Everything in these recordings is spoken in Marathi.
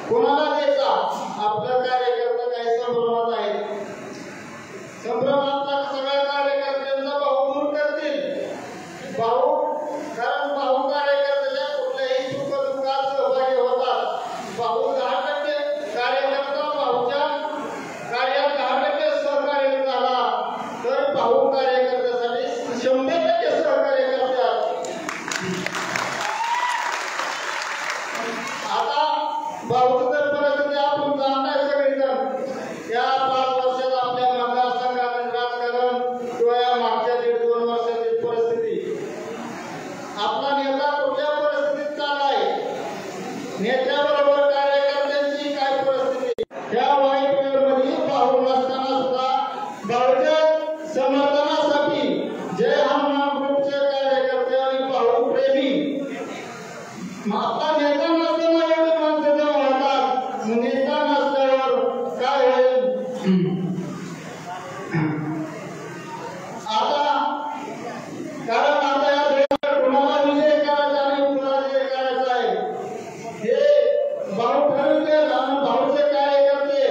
कोणाला द्यायचा? आपला कार्यकर्ता काही संभ्रमात आहेत. संभ्रमातला सगळ्या कार्यकर्त्यांचा भाऊ दूर करतील. भाऊ कारण भाऊ कार्यकर्त्याच्या कुठल्याही सुखदुःखात सहभागी होतात. भाऊ 10% कार्यकर्ता भाऊच्या कार्यात 10% सहकार्य झाला तर भाऊ कार्यकर्त्यासाठी 100% सहकार्य करतात. आता भाऊचं तर परिस्थिती आपण जाणताय सगळेजण. या 5 वर्षात आपल्या मतदारसंघातील राजकारण किंवा या मागच्या 1.5-2 वर्षाची परिस्थिती, आपला नेता कुठल्या परिस्थितीत चाललाय, नेत्याबरोबर कार्यकर्त्यांची काय परिस्थिती. या वाईट वेळेमध्ये भाऊ नसताना सुद्धा भाऊच्या समर्थनासाठी जय हनुमान ग्रुपचे कार्यकर्ते आणि भाऊ प्रेमी आपला नेता नसताना एवढे माणसं जमा होतात. नेता नसल्यावर काय होईल? आता कारण आता या देशात कुणाला विजय करायचा आणि कुणाला विजय करायचा आहे हे भाऊ ठरवतील. आणि भाऊचे कार्यकर्ते,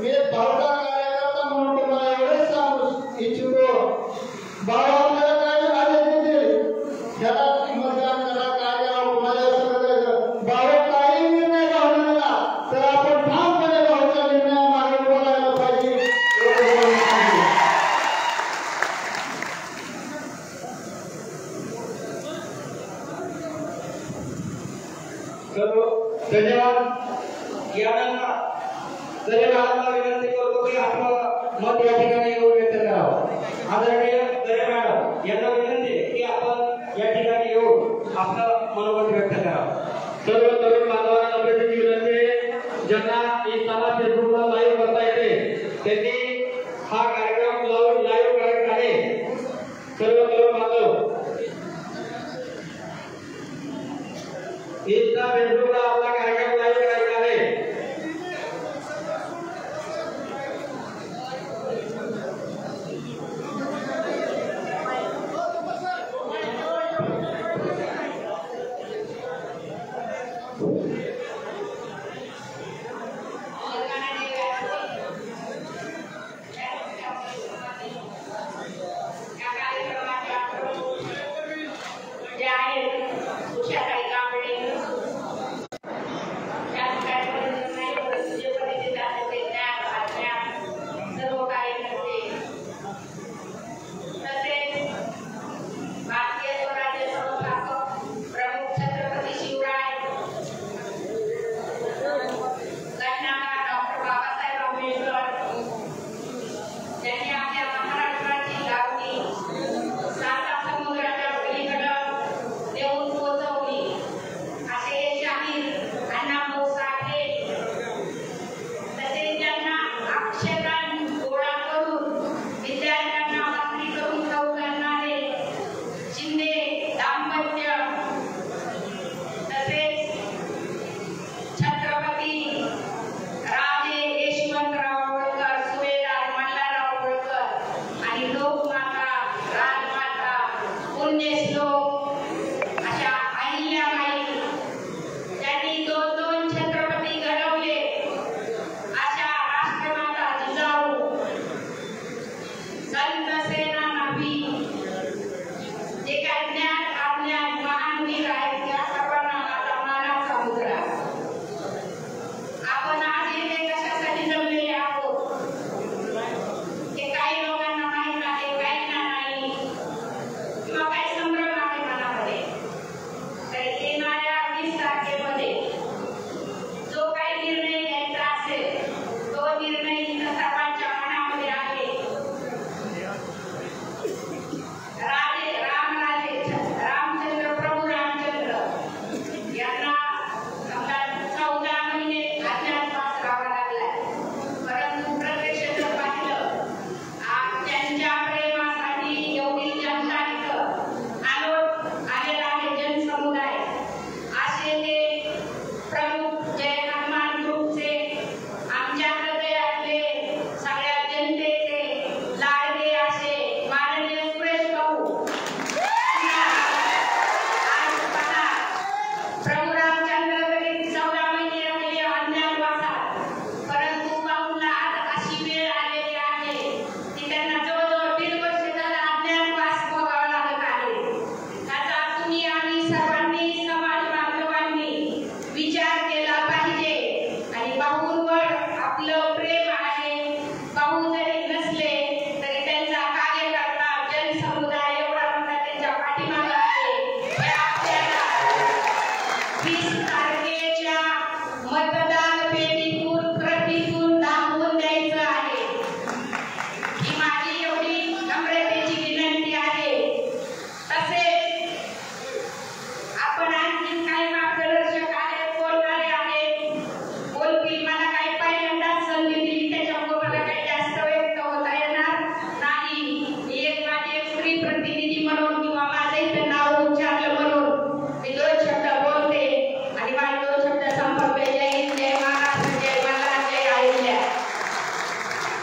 मी भाऊचा कार्यकर्ता म्हणून तुम्हाला एवढेच सांगू इच्छितो, भाऊ आपल्याला काय आदेश देतील ह्याला मतदान करा, काय करा, कुणाला सगळं भाऊ काही निर्णय लावलेला तर आपण ठामपणे भाऊच्या निर्णयामागे बोलायला पाहिजे. धन्यवाद. यानंतर तरी मला विनंती करतो की आपलं मत या ठिकाणी येऊन व्यक्त करावं. आदरणीय दरे मॅडम यांना विनंती आहे की आपण या ठिकाणी येऊन आपलं मनोगत व्यक्त करावं. सर्व तरुण बांधवांना आपल्याची विनंती आहे, ज्यांना इंस्टाला फेसबुकला लाईव्ह करता येते त्यांनी हा कार्यक्रम लाईव्ह करायचा आहे. सर्व तरुण बांधव इंस्टा फेसबुकला आपला कार्यक्रम लाईव्ह करायचा आहे.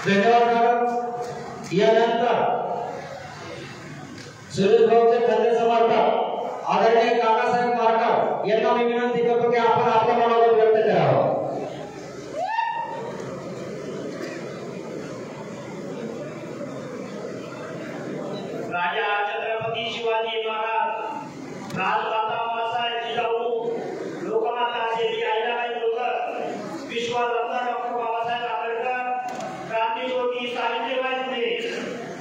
धन्यवाद मॅडम। यानंतर सुरेश भाऊचे खंडे समर्थक आदरणीय काकासाहेब मारकर यांना मी विनंती करतो की आपण आपल्या मनावर व्यक्त करावं। राजा छत्रपती शिवाजी महाराज राजमाता मासाहेब जिजाऊ लोकमाता देवी अहिल्याबाई होळकर विश्वरत्न डॉक्टर बाबासाहेब आंबेडकर क्रांतिज्योती सावित्रीबाई फुले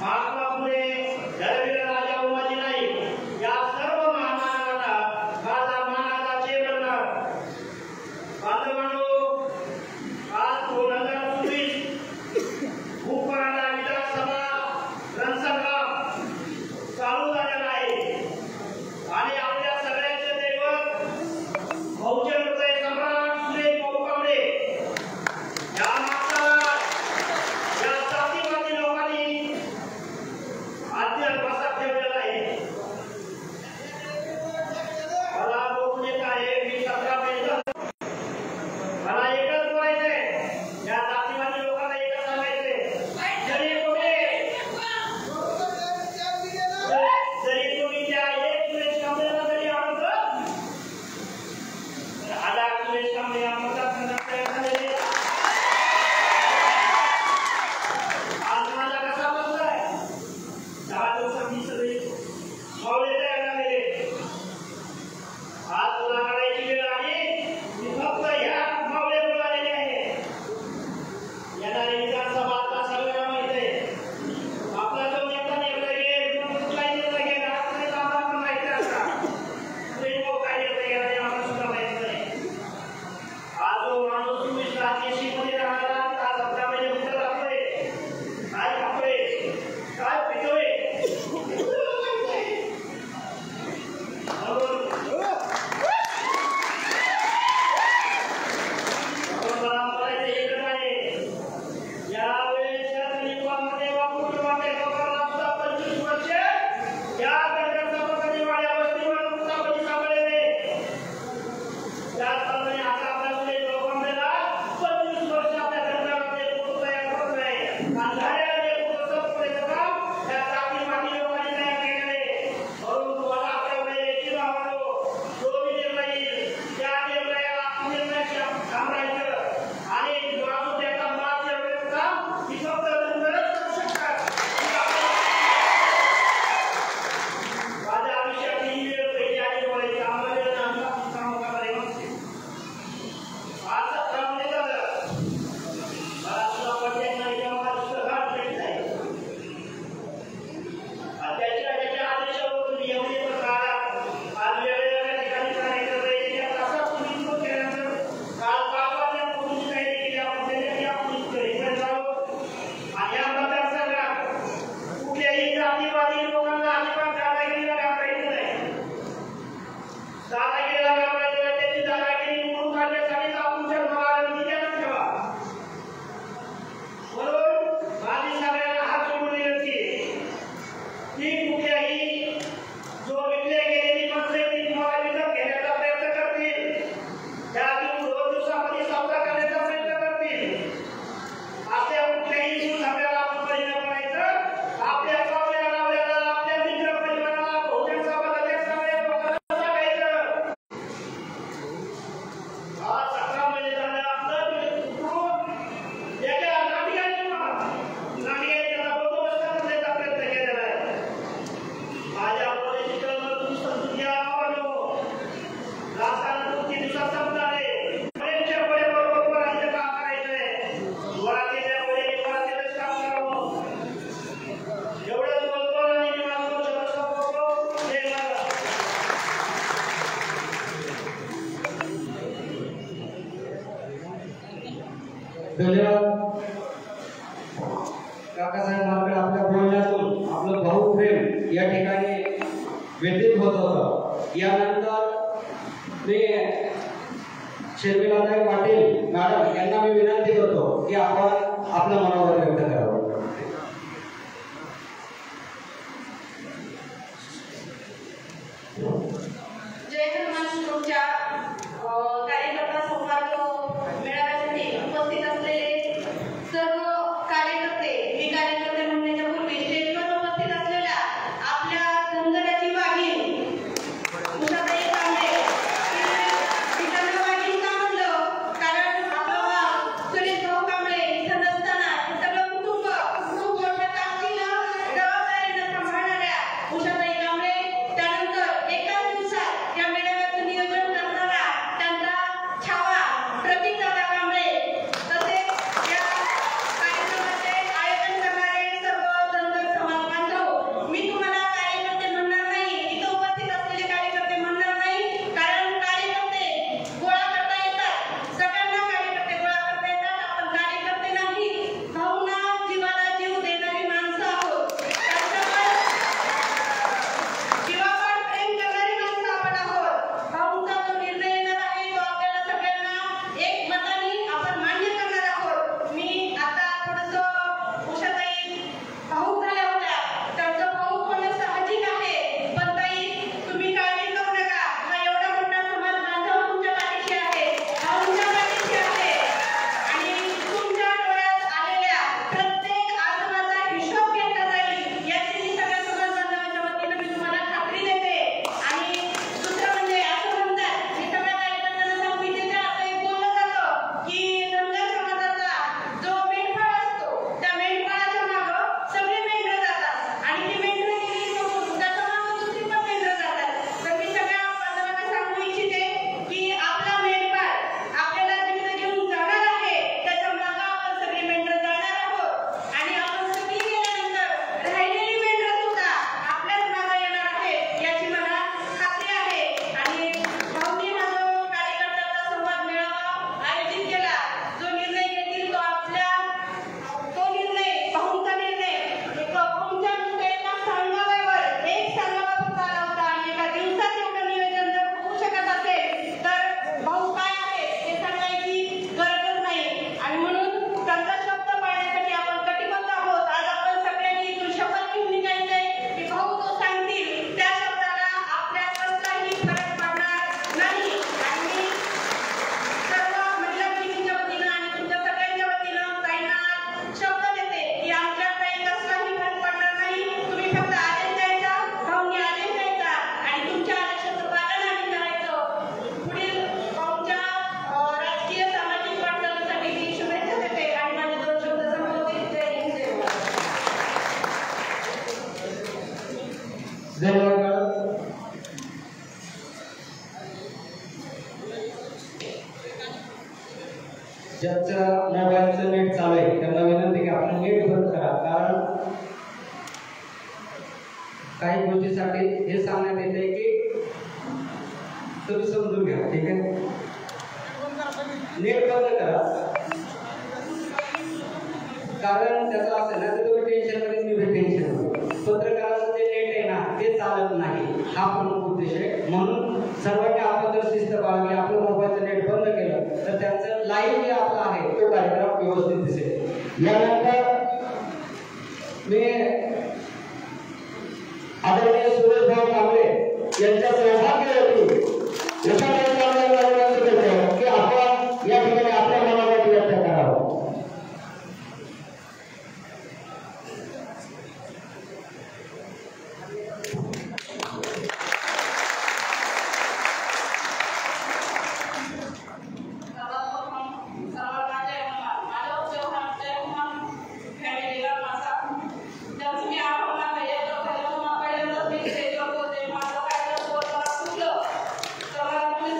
महात्मा फुले धर्मवीर राजा उमाजी नाईक या सर्व महामानवांना माझा मानाचा वंदन। बांधवांनो, आज 2024 उपकरणा विधानसभा रणसंग्राम चालू झालेला आहे आणि आपल्या सगळ्यांचे दैवत बहुजन हृदय सम्राट सुरेश भाऊ कांबळे या माणसाला या जातीवादी लोकांनी अद्यापासून ठेवलेला आहे। मला बोलून येत आहे, मी 17 मिनिटं मला एकच बोलायचंय, या जातीवादी लोकांना एकच सांगायचंय, जरी तुम्ही त्या एक सुरेश कांबळेला जरी आणलं तर आला सुरेश कांबळे या मतदारसंघात तयार झालेले आज माझा कसा बसलाय 10 दिवसांनी सगळे मावळे तयार झालेले। आज तुला काढायची वेळ आली, मी फक्त ह्या मावळे बोलालेले आहे। येणारी विधानसभा आता सगळ्यांना माहित आहे, आपला जो नेता निवडला गेला कुठलाही नेता गेला तरी आम्हाला पण माहिती असतं सुरेश भाऊ काय नेता गेला हे आम्हाला सुद्धा माहित नाही। आज जो माणूस 24 राजकीय मध्ये राहणारा आज 17 महिने कुठं राहतोय, काय खातोय, काय पितोय धन्यवाद काकासाहेब मारकर। आपल्या बोलण्यातून आपलं भाऊप्रेम या ठिकाणी व्यतीत होत होतं। यानंतर मी शर्मिलाताई पाटील मॅडम यांना मी विनंती करतो की आपण आपल्या मनावर व्यक्त करावं। जय हनुमान तुमच्या कार्यकर्ता संवाद मेळाव्यासाठी उपस्थित असलेले सर्व कार्यकर्ते धन्यवाद मॅडम. ज्यांचं मोबाईलचं नेट चालू आहे त्यांना विनंती की आपण नेट बंद करा, कारण काही गोष्टीसाठी हे सांगण्यात येते की तुम्ही समजून घ्या. ठीक आहे, नेट बंद करा, कारण त्याचं असं ना तुम्ही टेन्शन मध्ये मी टेन्शन. पत्रकाराचं जे नेट आहे ना ते चालत नाही, हा प्रमुख उद्देश आहे. म्हणून सर्वांनी आपण जर शिस्त पाळली, आपलं मोबाईलचं नेट बंद केलं तर त्यांचं लाईव्ह जे आपला आहे तो कार्यक्रम व्यवस्थित दिसेल. यानंतर मी आदरणीय सुरेश भाऊ कांबळे यांच्या सहभागी की आपण या ठिकाणी आपल्या मनाला व्यक्त करावं. तर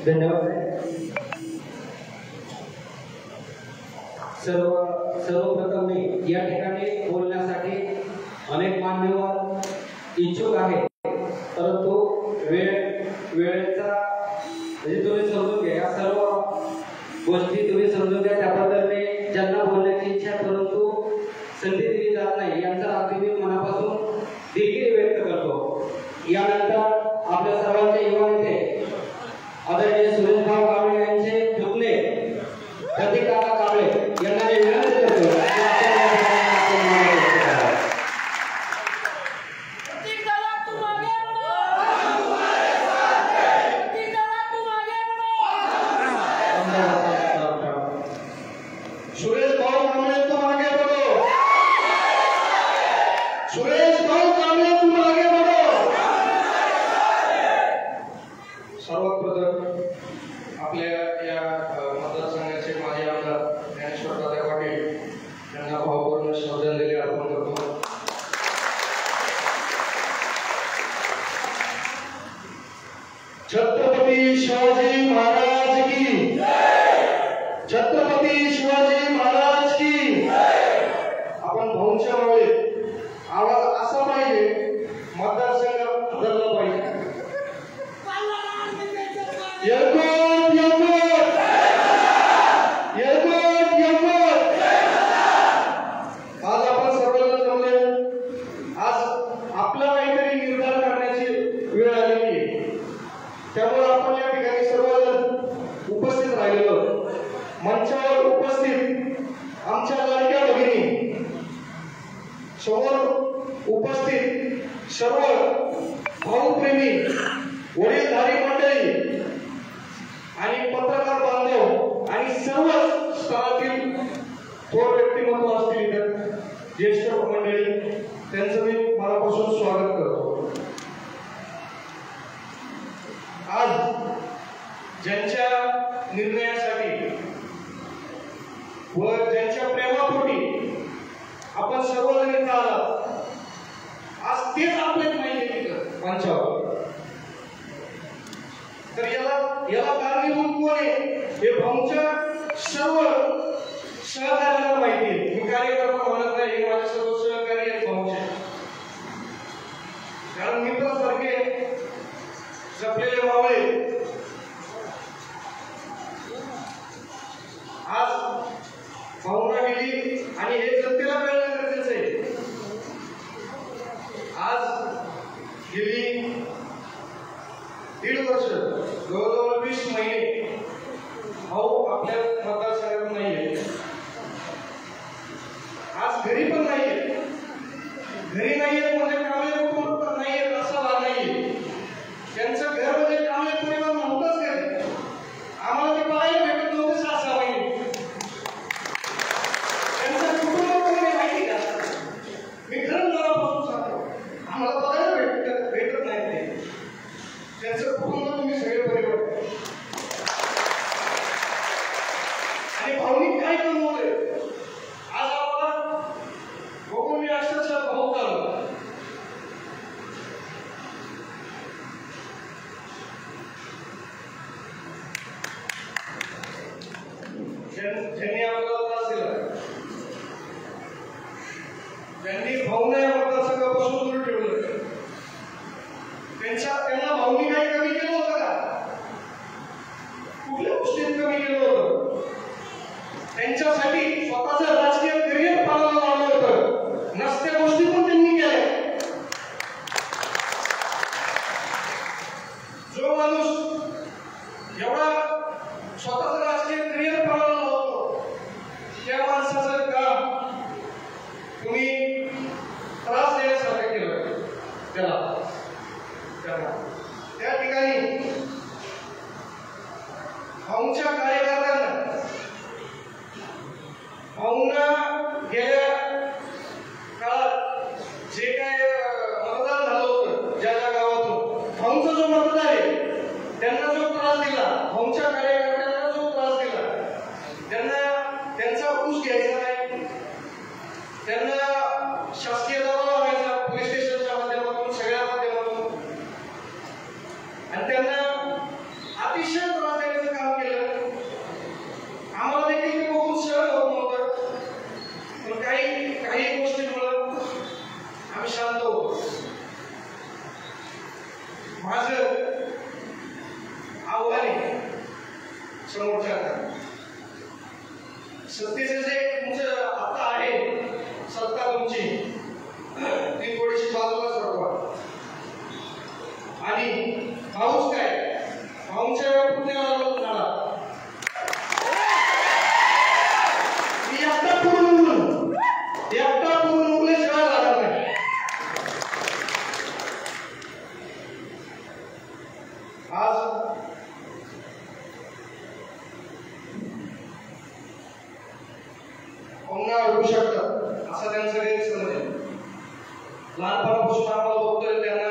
धन्यवाद. सर्वप्रथम मी या ठिकाणी बोलण्यासाठी अनेक मान्यवर इच्छुक आहेत, परंतु वेळेचा म्हणजे तुम्ही समजून घ्या. या सर्व गोष्टी तुम्ही समजून घ्या. त्याबद्दल मी ज्यांना बोलण्याची इच्छा परंतु संधी दिली जात नाही यांचा अगदी मी मनापासून दिलगिरी व्यक्त करतो. यानंतर आपल्या सर्वांचे युवा नेते आदरणीय सुरेशभाऊ कांबळे यांचे पुतणे प्रतीककाका कांबळे यांना मी विनंती करतो. छत्रपती शिवाजी महाराज की जय. छत्रपती शिवाजी महाराज की जय. आपण भाऊंच्या मुळे आवाज असा पाहिजे, मतदारसंघ बदलला पाहिजे. येळकोट येळकोट येळकोट येळकोट. आज आपण सर्वजण जमले. आज आपला काहीतरी निर्धार करण्याची वेळ आलेली आहे. त्यामुळे आपण या ठिकाणी सर्वजण उपस्थित राहिलेलो. मंचावर उपस्थित आमच्या लाडक्या भगिनी, समोर उपस्थित सर्व भाऊप्रेमी, वडीलधारी मंडळी आणि पत्रकार बांधव आणि सर्व स्तरातील थोर व्यक्तिमत्व असतील इतर ज्येष्ठ मंडळी, त्यांचं मी मनापासून स्वागत करतो. आज ज्यांच्या निर्णयासाठी व ज्यांच्या प्रेमापोटी आपण सर्वजण इथं आलात, आज तेच आपले माहिती तिथं मंचावर. तर याला कारणीभूत कोण आहे हे भाऊंच्या सर्व सहकार्याला माहिती आहे. मी कार्यकर्ता म्हणत नाही, हे माझे सर्व सहकारी आहेत भाऊंचे. कारण मित्रासारखे जपलेले मावळे आज भावना गेली आणि हे जनतेला कळणं गरजेचं आहे. आज गेली 1.5 वर्ष, जवळजवळ 20 महिने भाऊ आपल्या मतदारसंघात नाहीये. आज घरी पण नाहीये. घरी नाहीये म्हणजे कांबळे कुटुंब नाहीये असा भाग नाहीये. त्यांचं घर म्हणजे कांबळे परिवार नव्हतंच घरी. आम्हाला ते बघायला भेटत नव्हते 6-6 महिने. त्यांचं कुटुंब कोणी माहिती का? मी खरंच मनापासून सांगतो, आम्हाला बघायला भेटत नाही ते. त्यांचं कुटुंब तुम्ही सगळे परिवार. आणि भावनिक काय कमवलंय आज आम्हाला बघून मी अक्षरशः भावुक झालो. ज्यांनी आपल्याला त्रास दिला, ज्यांनी भावना या मतदारसंघापासून दूर ठेवलं, त्यांना भावनी काही कमी केलं होतं का? कुठल्या गोष्टीत कमी केलं होतं? त्यांच्यासाठी स्वतःचं राजकीय करिअर पाहायला लावलं होतं. नसत्या गोष्टी पण त्यांनी केल्या. जो माणूस एवढा स्वतःचं राजकीय करिअर पाहायला लावतो, त्या माणसाचं काम तुम्ही त्रास देण्यासारखं केलं त्याला. त्या ठिकाणी भाऊंच्या कार्यकर्त्यांना भाऊंना गेल्या काळात जे काय मतदान झालं होतं, ज्या ज्या गावातून भाऊंचा जो मतदार आहे त्यांना जो त्रास दिला, भाऊंच्या कार्यकर्त्यांना जो त्रास दिला, त्यांचा ऊस घ्यायचा नाही, त्यांना शासकीय दबाव आणायचा पोलीस स्टेशनच्या माध्यमातून, सगळ्या माध्यमातून, आणि त्यांना अतिशय त्रास प्रचार करा. सत्तेचे जे तुमचं आता आहे सत्ता तुमची ती थोडीशी बाजूला सरकवा. आणि पाऊस काय पाऊसच्या पुण्याला झाला एकटा पूर्ण उरल्याशिवाय झाला नाही. आज पुन्हा होऊ शकतात असं त्यांचं गैरसमज आहे. लहानपणापासून आम्हाला बघतोय त्यांना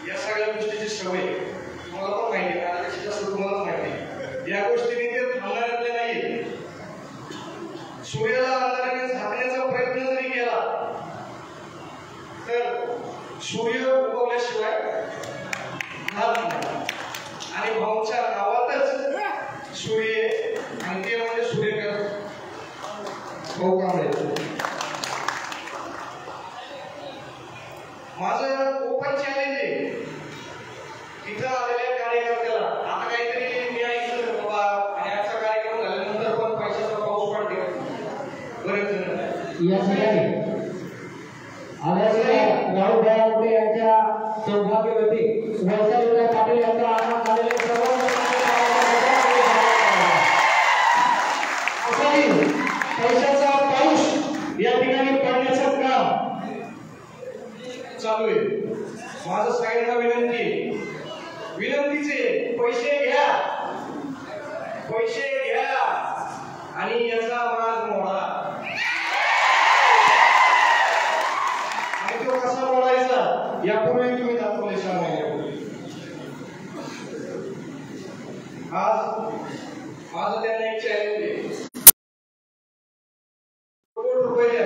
या सगळ्या गोष्टीची सवय मला पण माहिती आहे. त्याची जास्त तुम्हाला माहिती आहे. या गोष्टीने ते थांबणाऱ्यातले नाहीये. सूर्याला अंधाराने झाकण्याचा प्रयत्न जरी केला तर सूर्य उगवल्याशिवाय राहत नाही. आणि भाऊच्या नावातच सूर्य आणि ते म्हणजे सूर्यकर भाऊ कांबळे. माझं ओपन चॅलेंज आहे तिथं आलेल्या कार्यकर्त्याला. आता काहीतरी मी ऐकलं बाबा आणि आजचा कार्यक्रम झाल्यानंतर पण पैशाचा पाऊस पडते बरेच जण या ठिकाणी राहुल मोठे यांच्या सौभाग्यवती वैशाली पाटील यांचा आगमन झालेले पैशाचा पाऊस या ठिकाणी पडण्याचं काम चालू आहे. माझं सगळ्यांना विनंतीचे पैसे घ्या आणि याचा माज मोडा. आणि तो कसा मोडायचा यापूर्वी तुम्ही दाखवले 6 महिन्यापूर्वी. आज माझं त्यांना एक चॅलेंज आहे. कोट रुपये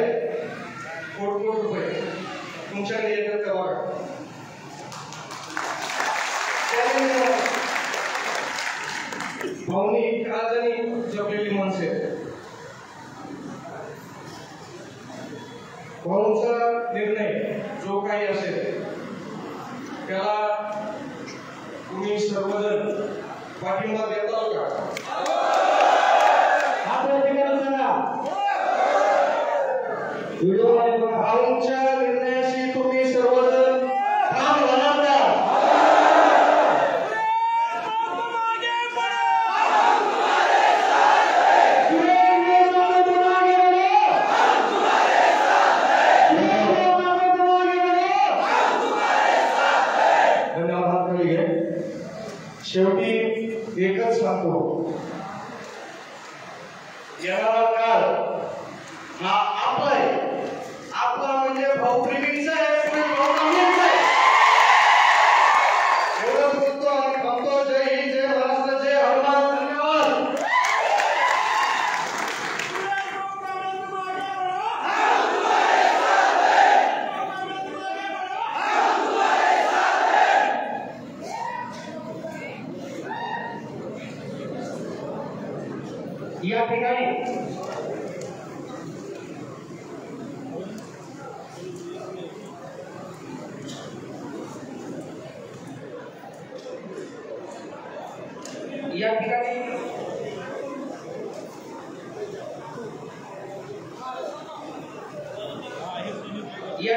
तुमच्याकडे येतात का बघा. भावनिक काळजाने जपलेली माणसे. भाऊंचा निर्णय जो काही असेल त्याला तुम्ही सर्वजण पाठिंबा देताल का? भाऊंच्या निर्णयाशी तुम्ही सर्वजण ठाम होणार का? शेवटी एकच सांगतो, येणारा काळ हा आपला आहे. आपला म्हणजे भाऊप्रेमींचा आहे, भाऊ कांबळेंचा आहे. एवढं बोलतो आणि थांबतो. जय हिंद, जय महाराष्ट्र, जय हनुमान. धन्यवाद. या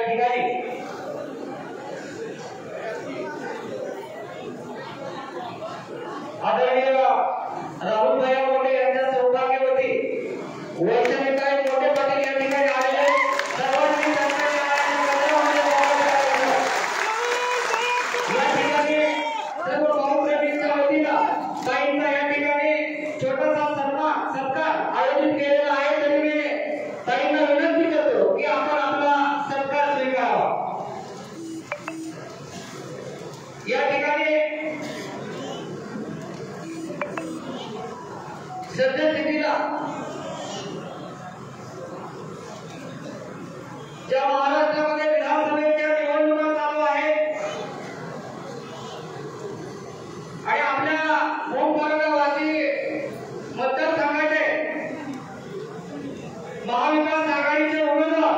ठिकाणी आदरणीय राहुल मोठे यांच्या सौभाग्यवती वैशाली मोठे पाटील या ठिकाणी आलेले सर्वांनी या ठिकाणी सर्व भाऊप्रेमींच्या वतीनं ताईंना या ठिकाणी छोटासा सत्कार आयोजित केलेला आहे. तरी मी ताईंना विनंती करतो की आपण आपला सत्कार स्वीकारावा. या ठिकाणी सद्यस्थितीला ज्या महाराष्ट्रामध्ये विधानसभेच्या निवडणुका चालू आहेत आणि आपल्या ओमकारवासी मतदारसंघाचे महाविकास आघाडीचे उमेदवार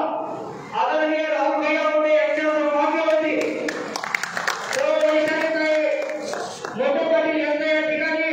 आदरणीय राहुल मोठे यांच्या सौभाग्यवती मोठे पाटील यांचा या ठिकाणी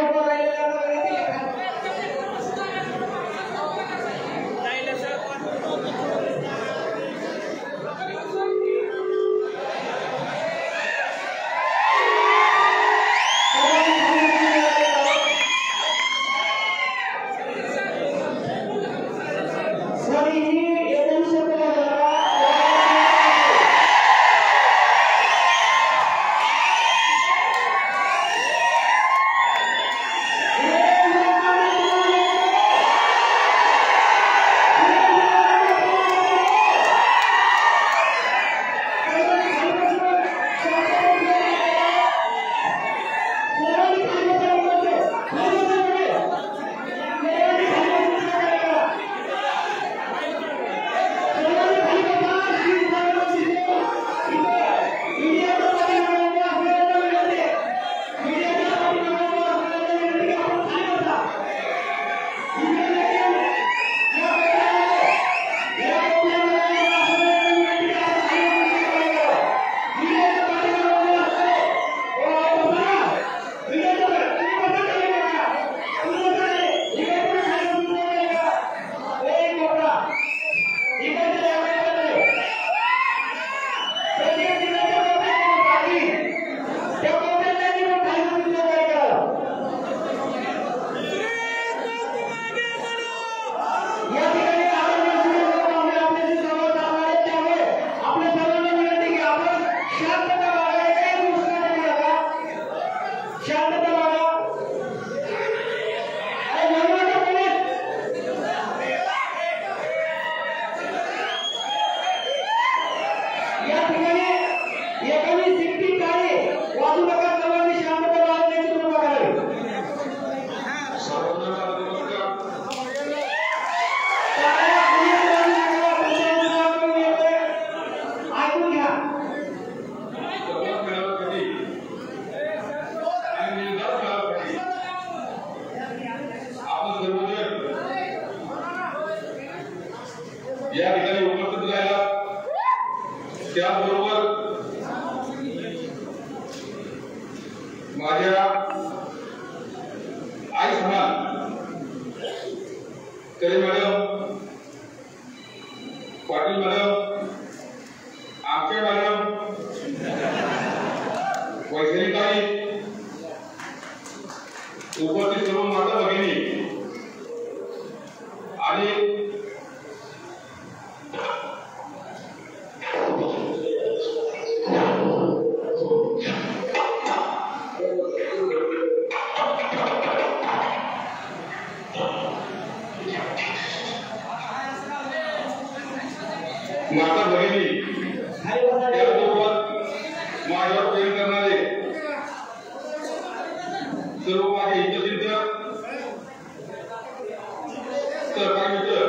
उभं राहिलेल्या या ठिकाणी उपस्थित राहिला त्याबरोबर माझ्या आई समान कले मॅडम, पाटील मॅडम, आमचे मॅडम, वैशाली ताई, उपस्थित सर्व माता भगिनी आणि माता भगिनी त्याबरोबर माझ्यावर प्रेम करणारे सर्व माझे हितचिंतक, सहकारी मित्र,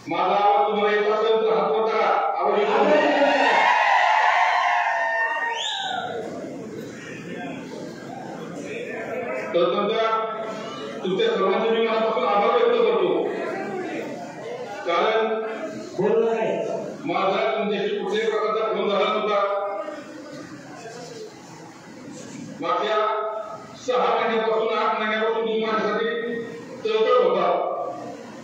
माझा आवाज तुम्हाला येत असेल तर हात वर करा. आवाज येतो तुमच्या सर्वांचे मी मनापासून आभार व्यक्त करतो. कारण माझा तुमच्याशी कुठल्याही प्रकारचा फोन झाला नव्हता. मागच्या 6 महिन्यापासून 8 महिन्यापासून तुम्ही माझ्यासाठी तळतळ होता.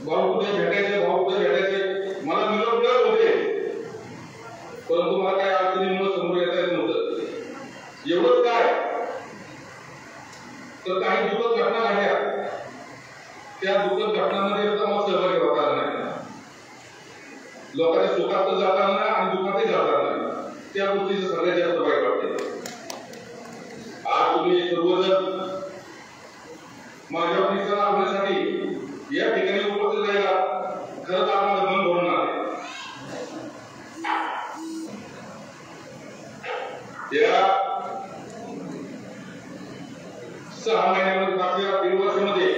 भाऊ कुठे भेटायचे, भाऊ कुठे भेटायचे, मला मिळत होते, परंतु मला काही अडचणीमुळे समोर येता येत नव्हतं. एवढंच काय तर काही दुःखद घटना घडल्या, त्या दुःखद घटनांमध्ये मला सहभागी होता आला नाही. लोकांच्या सुखात जाता नाही आणि दुःखातही जाता नाही, त्या गोष्टीचं सगळ्यात जास्त वाईट वाटते. आज तुम्ही सर्वजण माझ्यावर निशाणा लावण्यासाठी या ठिकाणी उपस्थित राहिला, खरंच आम्हाला मन भरून आले. या 6 महिन्यामध्ये मागच्या 1.5 वर्षामध्ये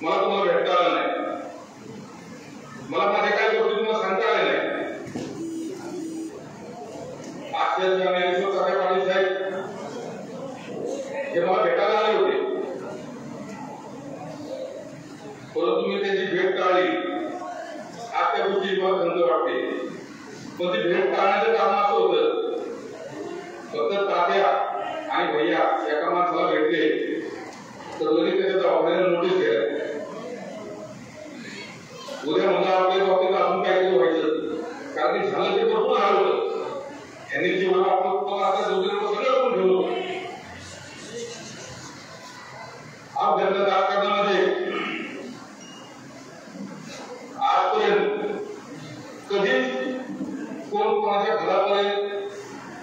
मला तुम्हाला भेटता आलं नाही. मला माझ्या काही गोष्टी तुम्हाला सांगता आल्या नाही. आजच्या ज्ञानेश्वर साहेब पाटील साहेब हे मला भेटायला आले होते, परंतु मी त्यांची भेट टाळली. आज त्या गोष्टी मला खंत वाटते, पण ती भेट टाळण्याचं कारण असं होतं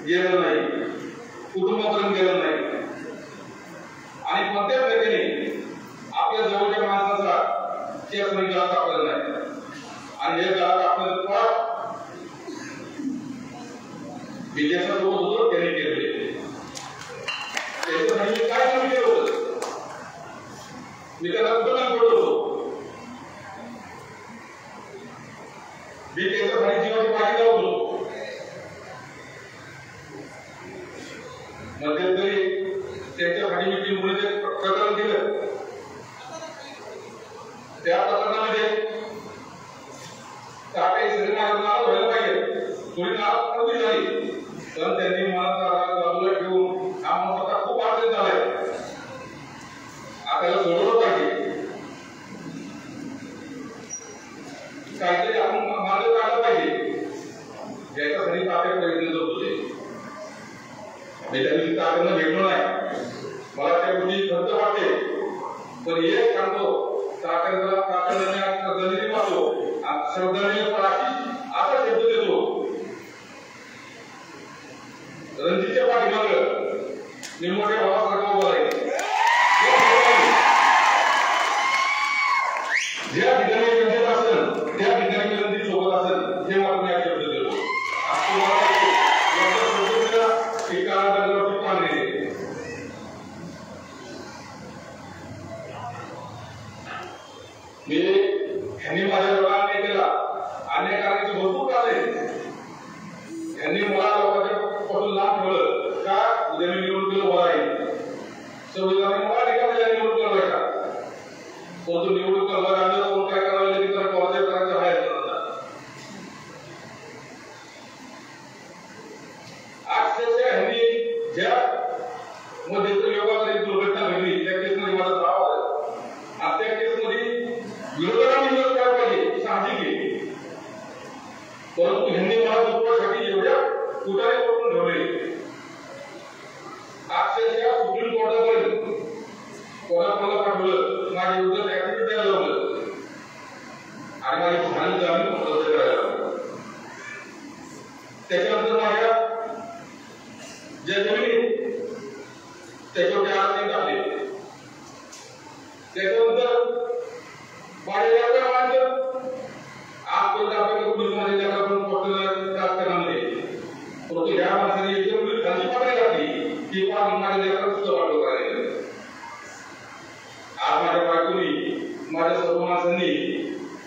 गेलं नाही, कुटुंबापर्यंत गेलं नाही आणि कोणत्याच व्यक्तीने आपल्या जवळच्या माणसाचा केसरी गळा कापलेला नाही आणि हे गळा कापण्याचं पाप विजयासोबत होतं त्यांनी केले. त्याच्यासाठी काय कमी केलं होतं? मी त्याला कुठं पडलो होतो, मी त्याच्यासाठी जीवाची पाठी लावत होतो. मध्यंतरी त्यांच्यासाठी मी मुलीचे प्रकरण केलं. त्या प्रकरणामध्ये काही सिनेमा व्हायला पाहिजे, थोडी नाराज नव्हती झाली, पण त्यांनी मला बाजूला ठेवून हा स्वतः खूप अडचण झालाय, आपल्याला सोडवलं पाहिजे, काहीतरी आपण मार्ग काढला पाहिजे, याच्यासाठी तात्या प्रयत्न करत होते. मी त्या दिवशी तात्यांना भेटलो नाही, मला त्या गोष्टी खर्च वाटते, पण एक सांगतो, तात्यांना श्रद्धांजली वाचतो, श्रद्धांजली असा शब्द देतो, रणजितच्या पाठीमागं निमोठ्या भावासारखा उभा राहील. ज्या ठिकाणी रणजित असेल त्या ठिकाणी रणजित सोबत असेल, हे मात्र मी शब्द देतो. ह्यांनी माझ्या डोळा नाही केला, अन्य कारणाचे भरपूर काढले. ह्यांनी मला लोकांच्या पासून लांब ठेवलं का उद्या मी निवडणुकीला उभा राहील. संविधानाने मला ठिकाणी निवडणूक लढवायचा, परंतु निवडणूक लढवायला आलं कोण काय करायला लागले तर कोणाच्या करायचं आहे. अक्षरशः ह्यांनी ज्या मध्ये योगामध्ये दुर्घटना घडली त्या केसमध्ये माझा नाव आलं आणि त्या केसमध्ये विरोधाला विरोध करायला पाहिजे साहजिक आहे, परंतु ह्यांनी मला दुखण्यासाठी एवढ्या कुठाने करून ठेवले. अक्षरशः सुप्रीम कोर्टापर्यंत कोणाकोणाला पाठवलं, माझ्या विरुद्ध ऍक्टिव्हिटी द्यायला लावलं आणि माझी भांडण जामीन रद्द करायला लावलं. त्याच्यानंतर माझ्या ज्या जमिनी त्याच्यावर आरक्षण टाकले, त्याच्यानंतर माझ्या आजपर्यंत आपल्याला पोलिसमध्ये राजकारणामध्ये, परंतु ह्या माणसाने एकदम खाली पातळी घातली की माझ्या लेकरांना सुद्धा वाटलं करायला. आज माझ्या बायकोनी माझ्या सर्व माणसांनी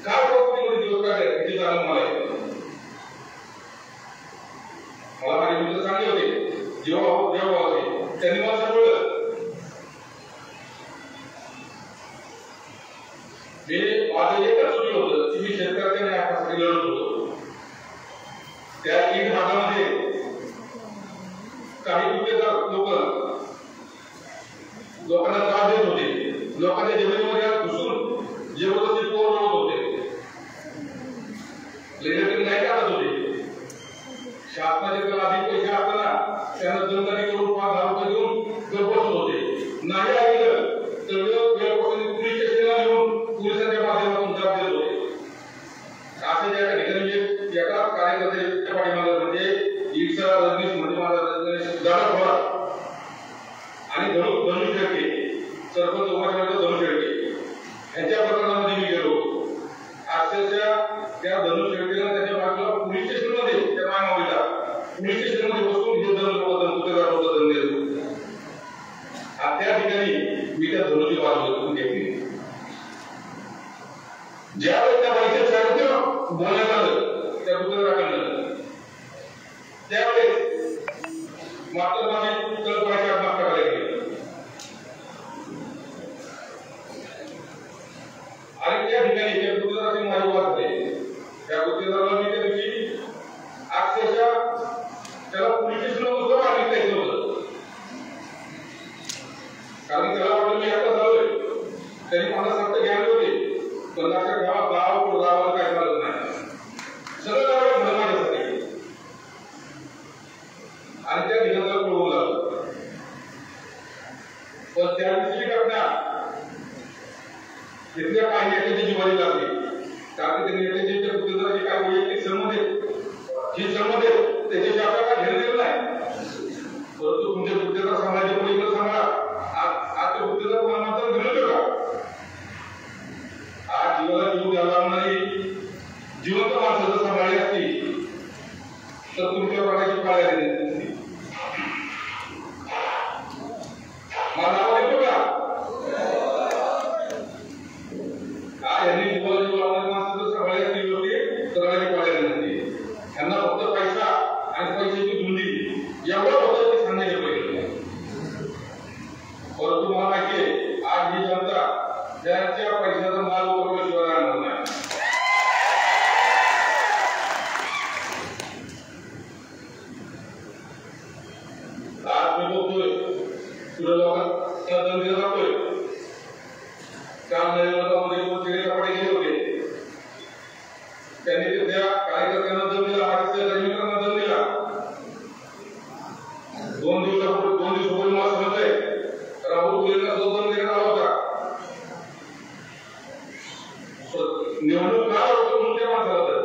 काय प्रकृतीमध्ये दिवस काढले याची जाणून मला माझे मित्र चांगले होते, जेव्हा होते त्यांनी मला सांगितलं, मी माझं एकच सुरू होतं की मी शेतकऱ्याच्या न्यायासाठी लढत होतो. त्या ईट भागामध्ये काही गुन्हेगार लोकांना त्रास देत होते, लोकांच्या जमिनीमध्ये घुसून जबरदस्ती पोर लावत होते, लेटर नाही टाकत होते. शासनाचे अधिक पैसे असताना त्यांना जनताने करून 5,000 रुपये देऊन गरबसत होते. नाही ऐकलं तर वेळेपासून पोलीस स्टेशनला येऊन पोलिसांच्या माध्यमातून जाब देत होते. असे ज्या ठिकाणी एका कार्यकर्त्याच्या पाठीमागे म्हणजे ईटचा रजनीश म्हणजे माझा रजनीश दादा थोडा आणि धनु शेळके, सरपंच उपाध्यक्ष धनु शेळके यांच्या प्रकरणामध्ये मी गेलो. अक्षरशः त्या धनु शेळकेला त्याच्या बाजूला पोलीस स्टेशनमध्ये त्या मायमावीला पोलीस स्टेशनमध्ये बसून हे धनु कुठेगार देतो. त्या ठिकाणी मी त्या धनुची बाजू घेतली. ज्यावेळेस त्या बाईच्या साहित्य बोलण्यात आलं त्या कुठेगाराकडनं, त्यावेळेस मात्र माझी कल्पनाची आत्महत्या करायला गेली आणि त्या ठिकाणी त्या गुजराती माझी वाद झाली. त्या गुजराला मी त्या दिवशी अक्षरशः त्याला पोलीस स्टेशनला सुद्धा मागितलं येत होतं, कारण त्याला वाटलं मी आता झालोय. त्यांनी मला सक्त घ्यायला होते, पण लक्षात ठेवा गावाला काय चालत नाही, सगळं गाव माझ्यासाठी आणि त्या ठिकाणी पळवून लागलं. पण त्या दिवशी घटना तिथल्या काही नेत्याची जिवारी लागली, कारण त्या नेत्याची कुठेतरी काही वैयक्तिक संबंध त्याच्याशी आपल्याला घेणं दिलं नाही. सर्वांची पाळल्या दिली माझा आवाज येतो का यांनी जीवनाची माणसं सगळ्या केली होती सगळ्यांनी पाळल्या दिली यांना फक्त पैसा आणि पैशाची धुंदी एवढं होतं ते सांगायला पाहिजे परंतु मला माहिती आहे आज ही जनता त्यांच्या पैशाचा माल उतरवल्याशिवाय राहणार नाही आज मी बघतोय पुढे लोकांना दम दिला जातोय काल नरेंद्रमध्ये चिरे कपडे गेले होते त्यांनी त्या कार्यकर्त्यांना दम दिला मित्रांना दम दिला 2 दिवसापूर्वी मला समजलंय राहुल गुलेंना जो दम देण्यात आला होता निवडणूक का होतो म्हणून त्या माणसाला तर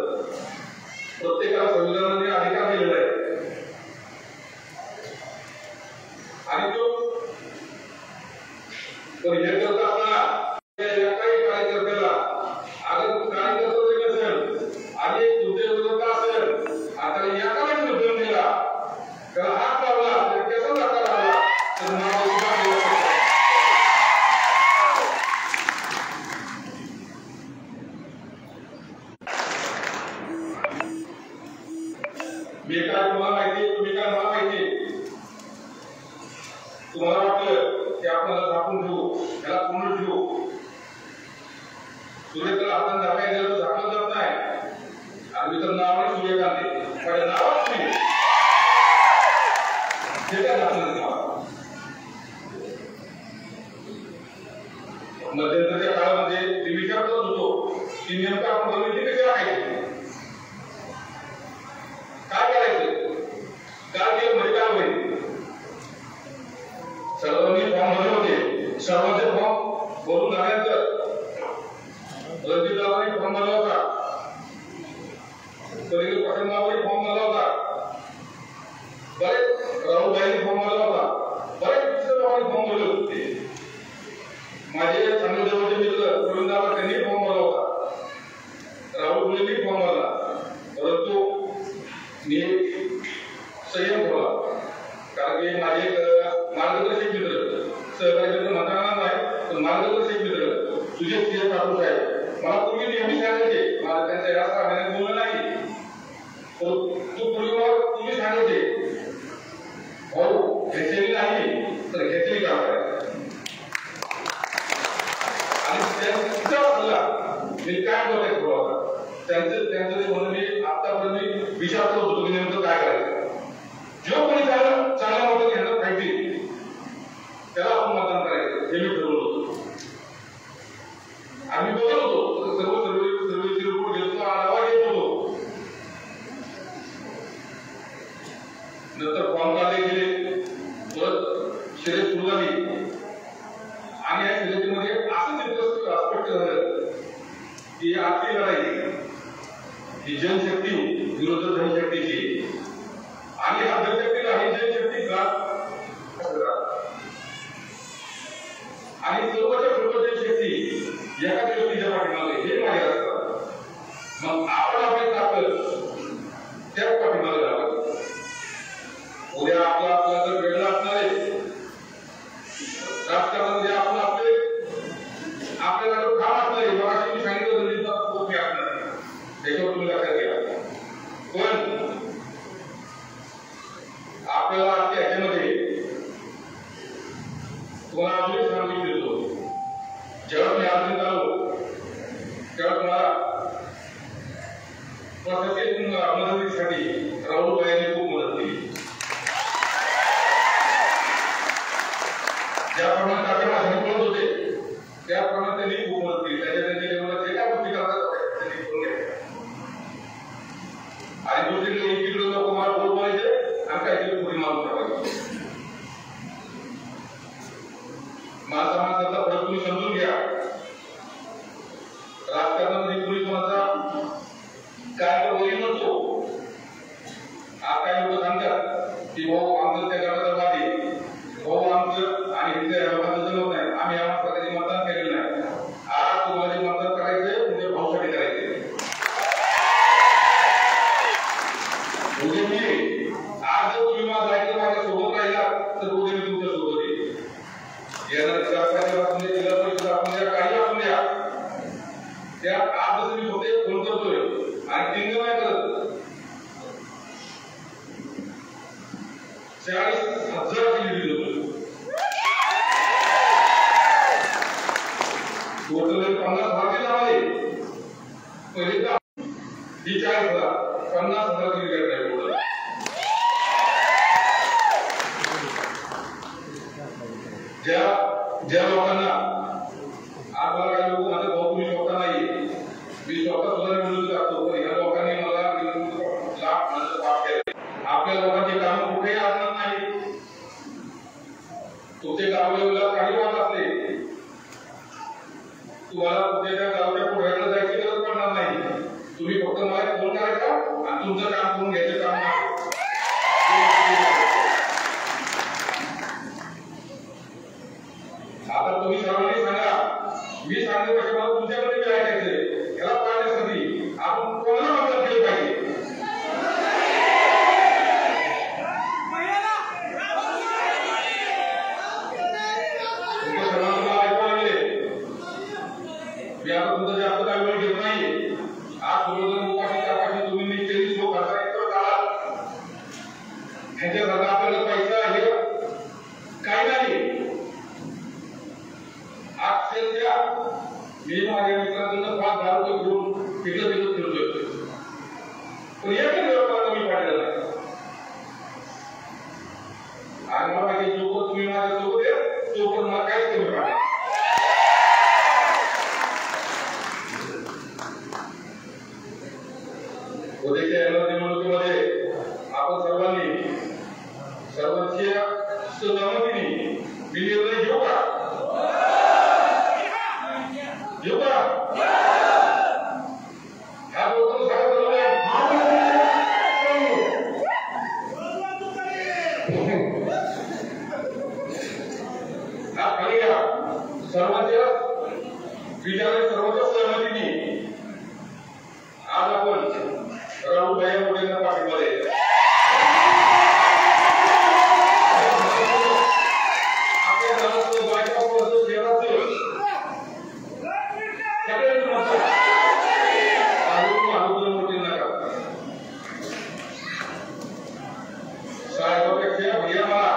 प्रत्येकाला संविधानाने अधिकार दिलेला आहे आणि तो पण हे करत असताना काही कार्यकर्त्याला अगर कार्यकर्ता जरी नसेल आणि एक उद्योजक असेल आता एकाला दम दिला त्याला हात लावला तर कसा धक्का लावला तर मला मी काय तुम्हाला माहिती तुम्ही काय मला माहिती तुम्हाला वाटलं की आपल्याला झाकून ठेवू त्याला पूर्ण ठेवू सूर्यकाला आपण झाकाय गेलं तर झाकलं जात नाही आणि तर नाव नाही सूर्यकांत पण नावच नाही हे काय झाकलं नाव मध्यंतरच्या काळामध्ये ते विचार करत होतो की नेमकं आपण जमिनी कशी राखायची काय करायचं काय केलं म्हणजे काय होईल सर्वांनी फॉर्म भरले होते सर्वांचे फॉर्म भरून झाल्यानंतर रणजितदादांनी फॉर्म भरला होता पलीकडे पटणबाबांनी फॉर्म भरला होता बरेच राहुलभाईंनी फॉर्म भरला होता बरेच दुसऱ्या लोकांनी फॉर्म भरले होते माझे चांगले जवळचे मित्र गोविंदाबा त्यांनी फॉर्म भरला होता राहुल गुलेंनी फॉर्म भरला परंतु मी संयम ठेवला कारण की माझे मार्गदर्शक मित्र सहकारी मित्र म्हणता नाही पण मार्गदर्शक मित्र तुझे सीएम ठाकूर साहेब मला पूर्वी नेहमी सांगायचे मला त्यांच्या या सामन्यात बोललं नाही तू पूर्वी मला तुम्ही सांगायचे भाऊ घेतलेली नाही तर घेतलेली काम करायचं आणि त्यांचा बोलला मी काय बोलायचं होता त्यांचं ते म्हणून मी आतापर्यंत विचार करत होतो की नेमकं काय करायचं जो कोणी चांगल्या मोठं घेणं पाहिजे त्याला आपण मतदान करायचं हे मी ठरवलं होतं आम्ही बघत होतो सर्वेची रिपोर्ट घेतो आढावा घेत होतो नंतर फॉर्म काढले गेले परत शर्यत सुरू झाली आणि या शर्यतीमध्ये असं चित्र स्पष्ट झालं की आजची लढाई ही जनशक्ती विरोधी जनशक्तीची आणि हा जनशक्तीला ही जनशक्ती आणि सर्वच्या सर्व जनशक्ती एका व्यक्तीच्या पाठीमागे हे मागे असतात मग आपण आपली ताकद त्याच पाठीमागे लावायची उद्या आपला जर वेगळा असणार आहे राजकारणामध्ये आपण आपल्याला काम असणार आहे बघा तुम्ही सांगितलं असणार त्याच्यावर तुम्ही लक्षात घ्या पण आपल्याला आजच्या ह्याच्यामध्ये तुम्हाला अजूनही सांगू इच्छितो जेव्हा मी आजून आलो तेव्हा तुम्हाला प्रशासकीय मदतीसाठी राहुलभाईंनी खूप मदत केली ज्याप्रमाणे काका भाषण बोलत होते त्याप्रमाणे त्यांनी खूप मदत केली त्यांच्या जीवनात जे काय गोष्टी करतात त्यांनी करून घेतल्या आणि दुसरीकडे एकीकडे लोक मला बोल बोलायचे आणि काहीतरी पुढे मागून टाकायचे माणसाचा फरक तुम्ही समजून घ्या राजकारणामध्ये कुणी कोणाचा काय वरील नसतो आज काही लोक सांगतात की भाऊ आमचं त्या गटाचा वादी भाऊ आमचं आणि इथे लोकांचं जमत नाही आम्ही आम्हाला प्रकारचे मतदान केलेलं नाही आज तुम्हाला जे मतदान करायचंय म्हणजे भाऊसाठी करायचे उद्या मी 40,000 दिली होती. टोटल 50,000 लावले. पहिले तर ही 40,000 50,000 दिली काय टोटल. ज्या लोकांना आज मला काही लोक माझ्या भाऊ तुम्ही स्वतः नाही मी स्वतः सुद्धा निवडून जातो पण ह्या लोकांनी मला लाभ म्हणजे पाप केले. आपल्या लोकांची कामं कुठेही असणार नाही. तुमचे गावाला काही वाद असले तुम्हाला तुमच्या गावच्या पुढ्याकडे जायची गरज पडणार नाही. तुम्ही फक्त मला फोन करायचा आणि तुमचं काम करून घ्यायचं काम नाही. आता तुम्ही सर्वांनी सांगा मी सांगण्यापेक्षा मला तुमच्याकडे काय ऐकायचंय याला पाहण्यासाठी आपण कोणाला मतदान केलं पाहिजे. तुमच्या सर्वांना ऐकायला लागले. मी आता तुमचं जास्त काही वेळ घेत नाहीये. आज सर्वजण उपाशी तापाशी तुम्ही निश्चित लोक असा इतकं काळात ह्याच्यासारखा आपल्याला पैसा हे काही नाही. अक्षरशः मी माझ्या मित्रांकडून 5,000 रुपये घेऊन तिकडे तिकडे फिरतोय पण एकच व्यवहार कमी पडलेला नाही. आणि मला माहिती जो तुम्ही माझ्यासोबत आहे तो पण मला काहीच कमी पडला. उद्याच्या येणाऱ्या निवडणुकीमध्ये आपण सर्वांनी सर्वांच्या सहमतीने मी निर्णय घेऊ का? घेऊ का? ह्या लोकांना सांगितलं हा खाली घ्या. सर्वांच्या विचाराने सर्वांच्या सहमतीने आज आपण राहुलभाई मोठ्यांना पाठिंबा द्यायचा. आपल्या गावाचं बायकाचं शहराचं सगळ्यांचं मत राहुल मोठे नका साहेबापेक्षा भैया मला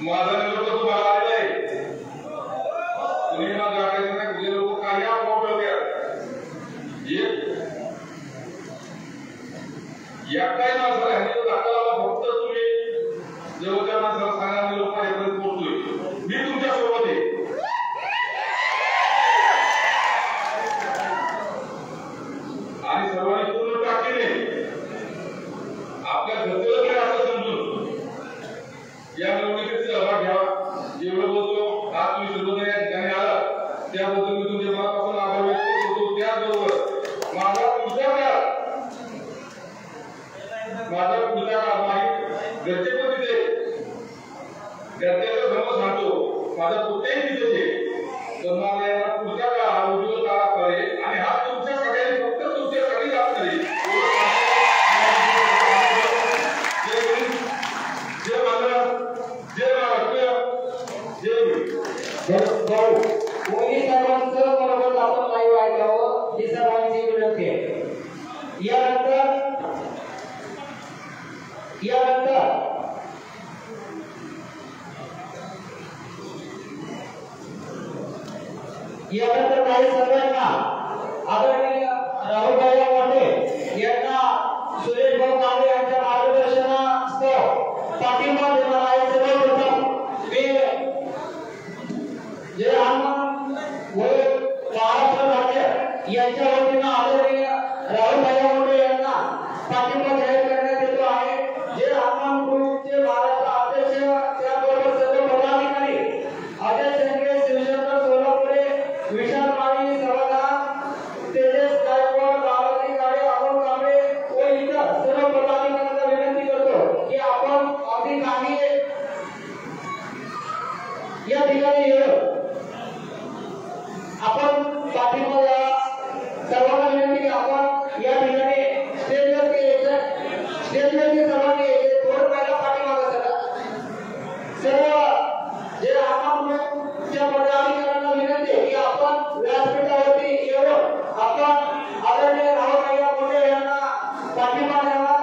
माझा निरोप तुम्हाला आलेला आहे. तुम्ही माझा या मोठ्या एकटाही माणसाला ह्याची दाखवायला फक्त तुम्ही जवळच्या माणसाला सांगा मी लोकांपर्यंत पोहोचतोय, मी तुमच्या सोबत आहे. आणि सर्वांनी पूर्ण ताकदीने आपल्या घरच्याला असं समजून या निवडणुकीत सहभाग घ्यावा. जेवढं बोलतो आज तुम्ही सर्वजण या ठिकाणी आला त्याबद्दल मी तुमच्या मनापासून आभार व्यक्त करतो. त्याचबरोबर माझा पुढचा काळ नाही घरचे पण तिथे घरच्याला सर्व सांगतो माझा कुठेही तिथेच आहे, तर मला याला पुढचा काळ हा उज्ज्वल काळ करेल आणि हा तुमच्या सगळ्यांनी फक्त तुमच्यासाठी काम करेल. कोणी सर्वांचं बरोबर आपण लाईव्ह ऐकावं ही सर्वांची विनंती आहे. यानंतर काही सर्वांना आदरणीय राहुलभाई मोठे यांना सुरेश भाऊ कांबळे यांच्या मार्गदर्शनास्तव पाठिंबा देणार आहे. सर्वप्रथम मी जे महाराष्ट्र राज्य यांच्या वतीनं आदरणीय राहुलभाई मोठे यांना पाठिंबा जाहीर करण्यात येतो आहे. जे हनुमान ग्रुपचे महाराष्ट्र अध्यक्ष त्याबरोबर सर्व पदाधिकारी अजय शेंगडे, शिवशंकर सोलापुरे, विशाल माळी, सभागृह तेजस गायकवाड, बालाजी काळे, अमोल कांबळे व इतर सर्व पदाधिकाऱ्यांना विनंती करतो की आपण अगदी काही या ठिकाणी येऊ. आपण पाठिंबा सर्वांना विनंती की आपण या ठिकाणी स्टेजवरती यायचं. स्टेजवरती सर्वांनी यायचे. थोडं पहिला पाठिंबा सर्व जे आपापल्या पदाधिकाऱ्यांना विनंती की आपण व्यासपीठावरती येऊन आपण आदरणीय राहुलभाई मोठे यांना पाठिंबा द्यावा.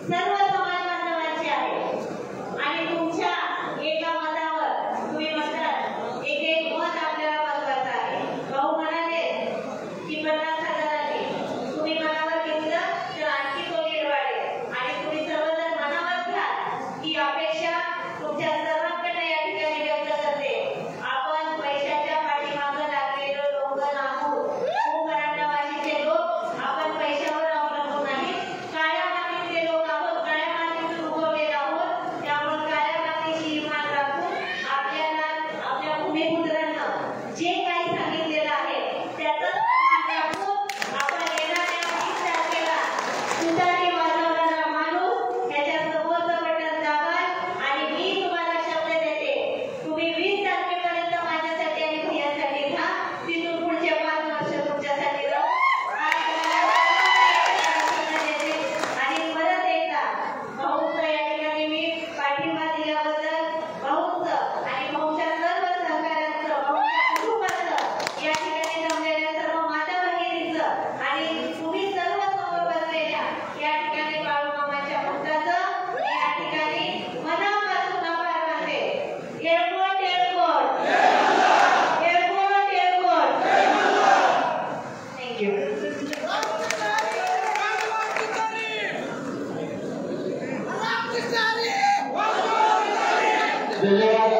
सर्व समाज बांधवांची आहे आणि तुमच्या एका मतावर तुम्ही म्हणतात एक एक मत आपल्याला महत्वाचं आहे. भाऊ म्हणाले की 50,000 तुम्ही मनावर घेतलं तर आणखी तो लीड वाढेल आणि तुम्ही सर्वजण मनावर घ्या ही अपेक्षा तुमच्या सर्वांकडे या ठिकाणी व्यक्त करते. आपण पैशाच्या पाठीमागे लागलेलो लोक आहोत. खूप मराठवाडीचे लोक आपण पैशावर अवलंबून नाही, काळ्या मातीचे लोक आहोत, काळ्या मातीतून उगवलेले आहोत. त्यामुळे काळ्या मातीची इमान राखून आपल्याला आपल्या भूमिपुत्रांना जे काही सांगितलेलं आहे त्याचं सन्मान राखून आपण येणाऱ्या 20 तारखेला तुतारी वाजवणारा माणूस ह्याच्या समोरचं बटन दाबाल आणि मी तुम्हाला शब्द देते तुम्ही 20 तारखेपर्यंत माझ्यासाठी आणि भैयासाठी राहा. तिथून पुढचे 5 वर्ष तुमच्यासाठी राहू. आणि परत एकदा भाऊंचं या ठिकाणी मी पाठिंबा दिल्याबद्दल भाऊंचं आणि भाऊच्या सर्व सहकाऱ्यांचं भाऊच्या कुटुंबाचं या ठिकाणी जमलेल्या सर्व माता भगिनींचं आणि तुम्ही सर्व समोर बसलेल्या या ठिकाणी बाळूमामाच्या भक्ताचं मी या ठिकाणी मनापासून आभार मानते. Airport airport airport airport thank you. धन्यवाद.